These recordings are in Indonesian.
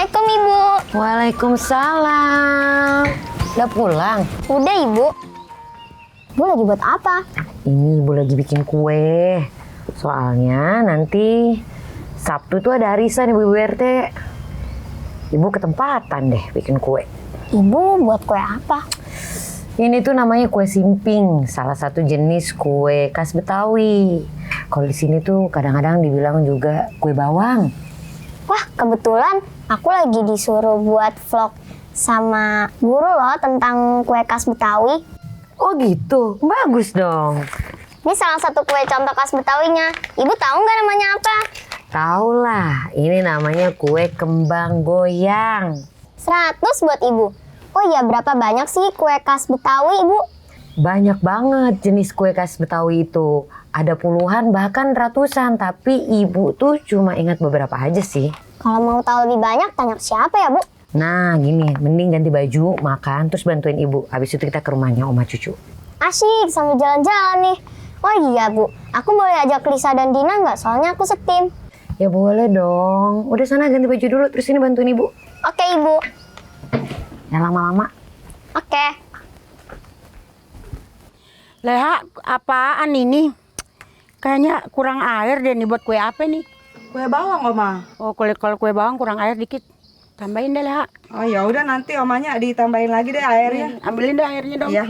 Assalamualaikum Ibu. Waalaikumsalam. Udah pulang? Udah Ibu. Ibu lagi buat apa? Ini Ibu lagi bikin kue. Soalnya nanti Sabtu tuh ada arisan Ibu RT. Ibu ketempatan deh bikin kue. Ibu buat kue apa? Ini tuh namanya kue simping, salah satu jenis kue khas Betawi. Kalau di sini tuh kadang-kadang dibilang juga kue bawang. Wah, kebetulan aku lagi disuruh buat vlog sama guru loh tentang kue khas Betawi. Oh gitu, bagus dong. Ini salah satu kue contoh khas Betawinya. Ibu tahu nggak namanya apa? Tahu lah, ini namanya kue kembang goyang. 100 buat Ibu. Oh iya, berapa banyak sih kue khas Betawi, Ibu? Banyak banget jenis kue khas Betawi itu. Ada puluhan bahkan ratusan, tapi Ibu tuh cuma ingat beberapa aja sih. Kalau mau tahu lebih banyak, tanya ke siapa ya, Bu? Nah gini, mending ganti baju, makan, terus bantuin Ibu. Habis itu kita ke rumahnya Oma Cucu. Asyik, sambil jalan-jalan nih. Oh iya, Bu. Aku boleh ajak Lisa dan Dina nggak? Soalnya aku setim. Ya boleh dong. Udah sana ganti baju dulu, terus ini bantuin Ibu. Oke, Ibu. Jangan lama-lama. Oke. Leha, apaan ini? Kayaknya kurang air deh nih buat kue apa nih? Kue bawang, Oma. Oh, kalau kue bawang kurang air dikit. Tambahin deh, Leha. Oh ya udah, nanti omanya ditambahin lagi deh airnya. Ambilin deh airnya dong. Iya.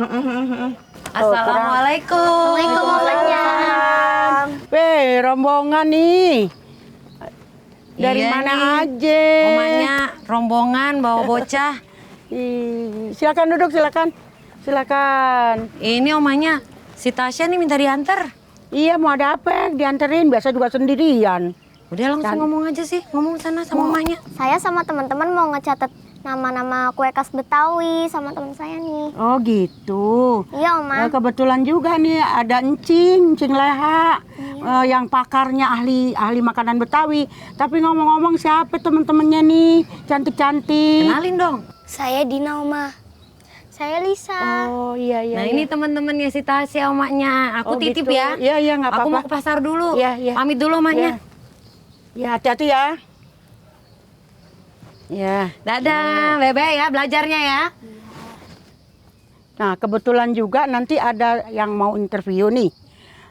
Assalamualaikum. Waalaikumsalam. Weh, rombongan nih. Dari Iya mana nih. aja? Omanya rombongan bawa bocah. Silakan duduk, silakan. Silakan. Ini omanya si Tasya nih minta diantar. Iya, mau ada apa? Dianterin, biasa juga sendirian. Udah langsung ngomong aja sih, ngomong sana sama omanya. Saya sama teman-teman mau ngecatat nama-nama kue khas Betawi sama teman saya nih. Oh gitu. Iya, Oma. Kebetulan juga nih ada Encing Leha, yang pakarnya ahli makanan Betawi. Tapi ngomong-ngomong, siapa temen-temennya nih cantik-cantik? Kenalin dong. Saya Dina, Oma. Saya Lisa. Oh iya. Nah ini teman-temannya si Tasya omanya. Aku Oh, titip gitu. ya. Iya, nggak Aku apa-apa. mau ke pasar dulu. Iya. Pamit dulu omanya. Ya, hati-hati ya. Ya. Dadah, Bebe ya belajarnya ya. Nah, kebetulan juga nanti ada yang mau interview nih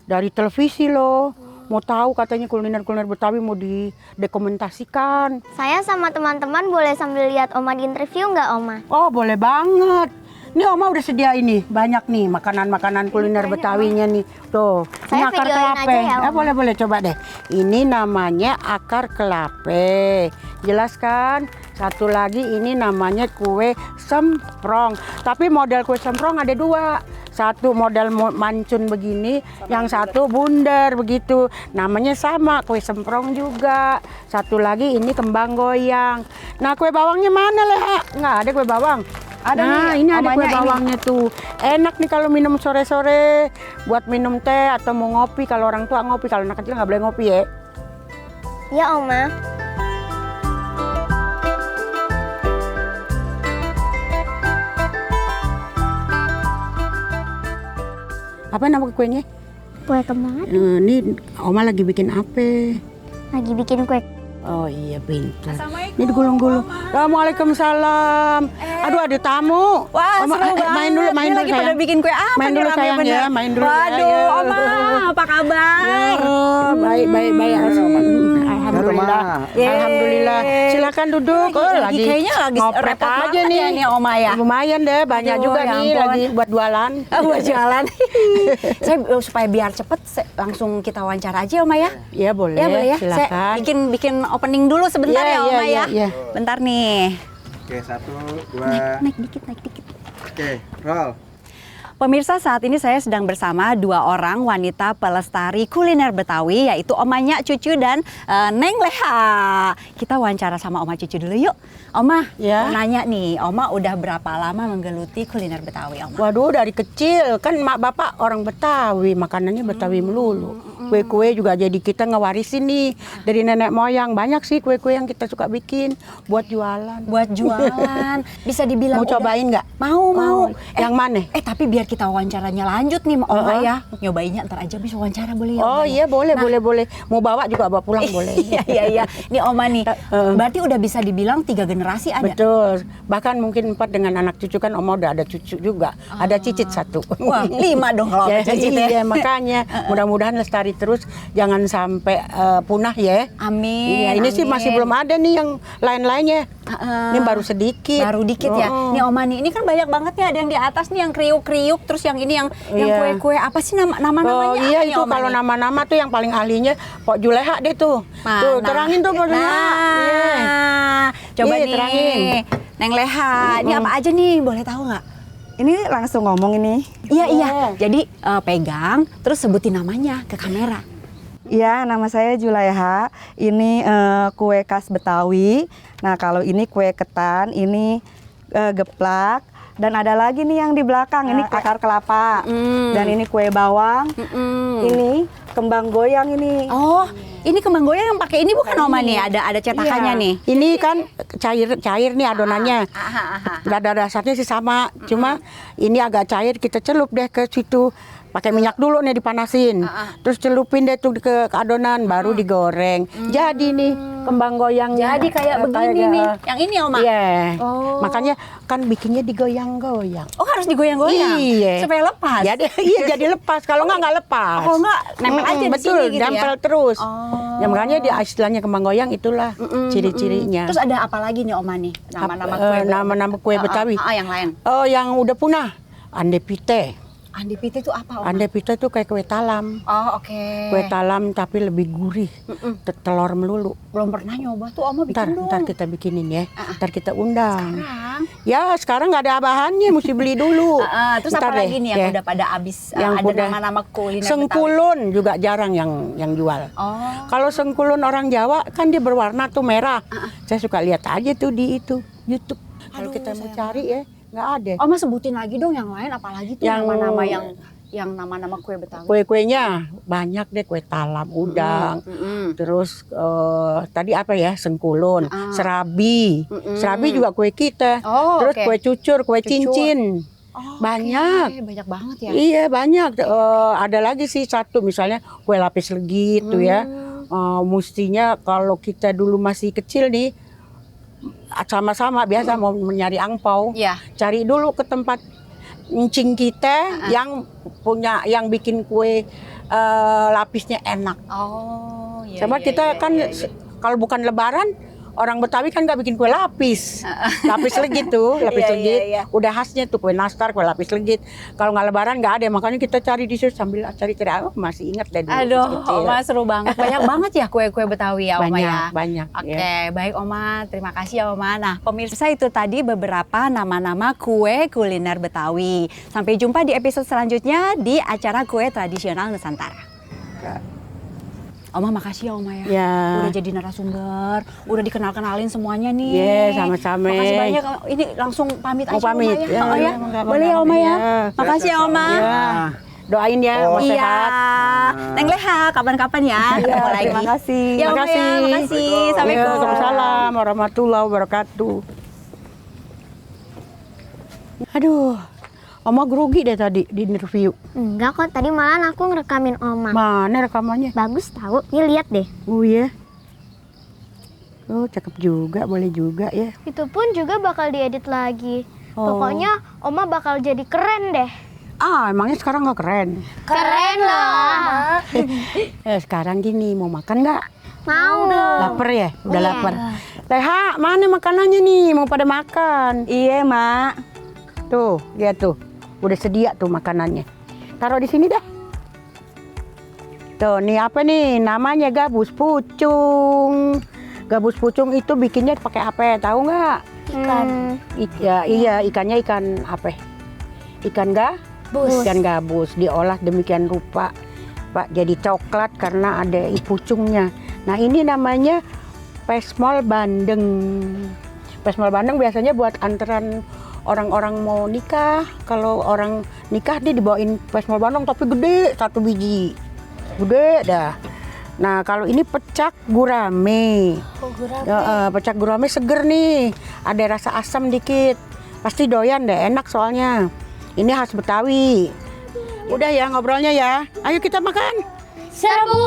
dari televisi loh. Mau tahu katanya kuliner-kuliner Betawi mau didokumentasikan. Saya sama teman-teman boleh sambil lihat Oma di interview nggak, Oma? Oh, boleh banget. Nih Oma udah sedia ini, banyak nih makanan-makanan kuliner Betawinya nih. Tuh, ini Saya akar videoin kelape. aja ya, Oma. Boleh coba deh. Ini namanya akar kelape. Jelas kan? Satu lagi ini namanya kue semprong. Tapi model kue semprong ada dua. Satu model mancun begini, yang satu bundar begitu. Namanya sama, kue semprong juga. Satu lagi ini kembang goyang. Nah, kue bawangnya mana, Leha? Nggak ada kue bawang. Ada Nah, nih, ini ada kue omanya bawangnya tuh. Enak nih kalau minum sore-sore, buat minum teh atau mau ngopi. Kalau orang tua ngopi, kalau anak kecil nggak boleh ngopi ya. Iya, Oma. Apa nama kuenya? Kue kembang Ini Oma lagi bikin apa? lagi bikin kue. Oh iya, pintar. Ini digulung-gulung. Waalaikumsalam. Aduh, ada tamu. Wah, Oma, seru banget. main dulu Ini lagi pada sayang. bikin kue apa Main nih, dulu rame sayang bener? ya, main dulu. Waduh, ya. Oma, apa kabar? Baik. Alhamdulillah. Yeay. Alhamdulillah. Silakan duduk. Kayaknya lagi ngopret repot aja banget nih. ya nih Oma ya. Lumayan deh, banyak Aduh, juga ya nih ampun. lagi buat jualan. Buat jalan. Saya supaya biar cepet, langsung kita wawancara aja Oma ya. Ya boleh. Ya boleh ya. Silakan. Saya bikin opening dulu sebentar Iya, ya Oma iya, ya. iya. Bentar nih. Oke, 1, 2. Naik dikit. Oke, roll. Pemirsa, saat ini saya sedang bersama dua orang wanita pelestari kuliner Betawi, yaitu Omanya Cucu dan Neng Leha. Kita wawancara sama Oma Cucu dulu yuk. Oma, Ya. mau nanya nih, Oma udah berapa lama menggeluti kuliner Betawi, Oma? Waduh, dari kecil kan mak bapak orang Betawi, makanannya Betawi melulu. Kue-kue juga jadi kita ngewarisin nih dari nenek moyang. Banyak sih kue-kue yang kita suka bikin buat jualan. Buat jualan. Bisa dibilang Mau cobain nggak? Mau. Yang mana? Tapi biar kita wawancaranya lanjut nih Oma ya. Nyobainnya ntar aja bisa wawancara boleh ya Oma? Oh iya boleh. Mau bawa juga bawa pulang boleh. Iya. Ini Oma nih. Berarti udah bisa dibilang 3 generasi ada. Betul. Bahkan mungkin 4 dengan anak cucu kan Oma udah ada cucu juga. Ada cicit 1. Wah, 5 dong kalau Ya, cicit ya. iya, makanya mudah-mudahan lestari terus, jangan sampai punah ya. Amin. Iya, ini sih amin. masih belum ada nih yang lain-lainnya. Ini baru sedikit. Baru dikit ya. Nih Oma nih, ini kan banyak banget ya, ada yang di atas nih yang kriuk-kriuk, terus yang ini yang Iya. kue-kue apa sih nama-namanya? Oh iya apa nih, itu Oma kalau nih? nama-nama tuh yang paling ahlinya Pok Juleha deh tuh. Tuh Mana? terangin tuh Pok Juleha. Iya. Coba Nih, nih, terangin. Neng Leha, ini apa aja nih, boleh tahu nggak? Ini langsung ngomong ini. Iya. Jadi pegang, terus sebutin namanya ke kamera. Iya, nama saya Julaiha. Ini kue khas Betawi. Nah, kalau ini kue ketan, ini geplak. Dan ada lagi nih yang di belakang, ini akar kelapa. Dan ini kue bawang. Ini kembang goyang ini. Oh, ini kembang goyang yang pakai ini bukan Oma nih, ada cetakannya Iya. nih. Ini kan cair nih adonannya. Dada dasarnya sih sama, cuma ini agak cair, kita celup deh ke situ. Pakai minyak dulu nih dipanasin. Terus celupin deh tuh ke adonan, baru digoreng. Jadi nih kembang goyangnya. Jadi kayak begini nih. Yang ini Oma. Iya. Oh. Makanya kan bikinnya digoyang-goyang. Oh, harus digoyang-goyang Iya. supaya lepas. Iya jadi lepas. Kalau nggak lepas. Kalau nggak, nempel aja di betul, sini gitu ya? nempel terus. Oh. Ya makanya dia istilahnya kembang goyang itulah ciri-cirinya. Terus ada apa lagi nih Oma nih? Nama-nama kue. Nama-nama kue Betawi. Yang lain. Oh, yang udah punah. Ande pite. Andi pite itu apa Oma? Ande pite itu kayak kue talam. Oh, oke. Kue talam tapi lebih gurih. Telur melulu. Belum pernah nyoba tuh Oma bikin dong. Ntar kita bikinin ya. Ntar kita undang. Sekarang. Ya sekarang nggak ada bahannya, mesti beli dulu. Terus Ntar apa lagi deh, nih yang ya. udah pada habis? Yang Ada udah nama-nama kuliner Sengkulun juga jarang yang jual. Betawi? Oh. Kalau sengkulun orang Jawa kan dia berwarna tuh merah. Saya suka lihat aja tuh di YouTube. Kalau kita mau cari ya nggak ada. Oma sebutin lagi dong yang lain, apalagi tuh Yang- nama-nama yang nama-nama kue Betawi. Kue-kuenya banyak deh, kue talam, udang. Terus tadi apa ya, sengkulun, serabi. Serabi juga kue kita. Oh, Terus oke. kue cucur, kue Cucur. cincin. Oh, Banyak. oke. Banyak banget ya. Iya banyak. Ada lagi sih satu misalnya kue lapis legit tuh ya. Mestinya kalau kita dulu masih kecil nih sama-sama biasa mau mencari angpau, Iya. cari dulu ke tempat encing kita yang bikin kue lapisnya enak. Oh, iya. Coba iya, kita iya, kan iya, iya. kalau bukan Lebaran orang Betawi kan nggak bikin kue lapis. Lapis legit tuh, lapis Iya, legit. iya, iya. Udah khasnya tuh kue nastar, kue lapis legit. Kalau nggak Lebaran nggak ada, makanya kita cari di situ sambil cari-cari. Oh, masih ingat deh dulu Aduh, kecil. Oma seru banget. Banyak banget ya kue-kue Betawi ya Oma ya. Banyak. Oke, Ya. baik Oma. Terima kasih ya Oma. Nah, pemirsa itu tadi beberapa nama-nama kue kuliner Betawi. Sampai jumpa di episode selanjutnya di acara Kue Tradisional Nusantara. Oma makasih ya Oma ya. Ya. Udah jadi narasumber, udah dikenal-kenalin semuanya nih. Iya, sama-sama. Makasih banyak. Ini langsung pamit Mau aja pamit. Oma ya. Oh, ya. enggak, Boleh ya Oma ya. Ya. Makasih ya Oma. Ya. Doain ya, mau Iya. sehat. Neng Leha, kapan-kapan ya ketemu lagi. Terima kasih. Ya, Oma ya, makasih. Assalamualaikum. Waalaikumsalam warahmatullahi wabarakatuh. Aduh, Oma grogi deh tadi di interview. Enggak kok, tadi malah aku ngerekamin Oma. Mana rekamannya? Bagus tahu. Nih lihat deh. Oh iya. Oh, cakep juga, boleh juga ya. Itu pun juga bakal diedit lagi. Oh. Pokoknya Oma bakal jadi keren deh. Emangnya sekarang nggak keren? Keren loh. Sekarang gini, mau makan nggak? Mau. Lapar ya? Udah Iya. lapar. Leha, mana makanannya nih? Mau pada makan? Iya, Mak. Tuh, lihat tuh. Udah sedia tuh makanannya. Taruh di sini dah. Tuh, nih apa nih? Namanya gabus pucung. Gabus pucung itu bikinnya pakai apa? Tahu nggak? Ikan. Iya, ikannya ikan apa? Ikan Ikan gabus diolah demikian rupa, Pak, jadi coklat karena ada pucungnya. Nah, ini namanya pesmol bandeng. Pesmol bandeng biasanya buat antaran orang-orang mau nikah. Kalau orang nikah dia dibawain pesmol bandeng tapi gede, 1 biji. gede dah. Nah kalau ini pecak gurame. Pecak gurame seger nih, ada rasa asam dikit. Pasti doyan deh, enak soalnya. Ini khas Betawi. Udah ya ngobrolnya ya, ayo kita makan. Serbu.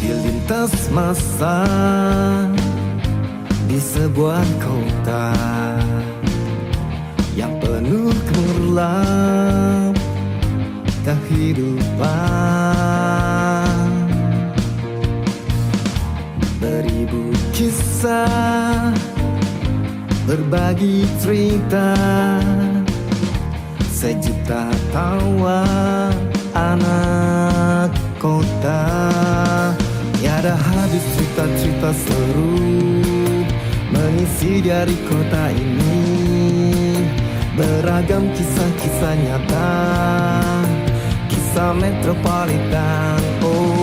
Dilintas masa di sebuah kota yang penuh gemerlap kehidupan, beribu kisah, berbagi cerita, sejuta tawa anak kota. Tiada habis cerita-cerita seru mengisi dari kota ini. Beragam kisah-kisah nyata, kisah metropolitan. Oh,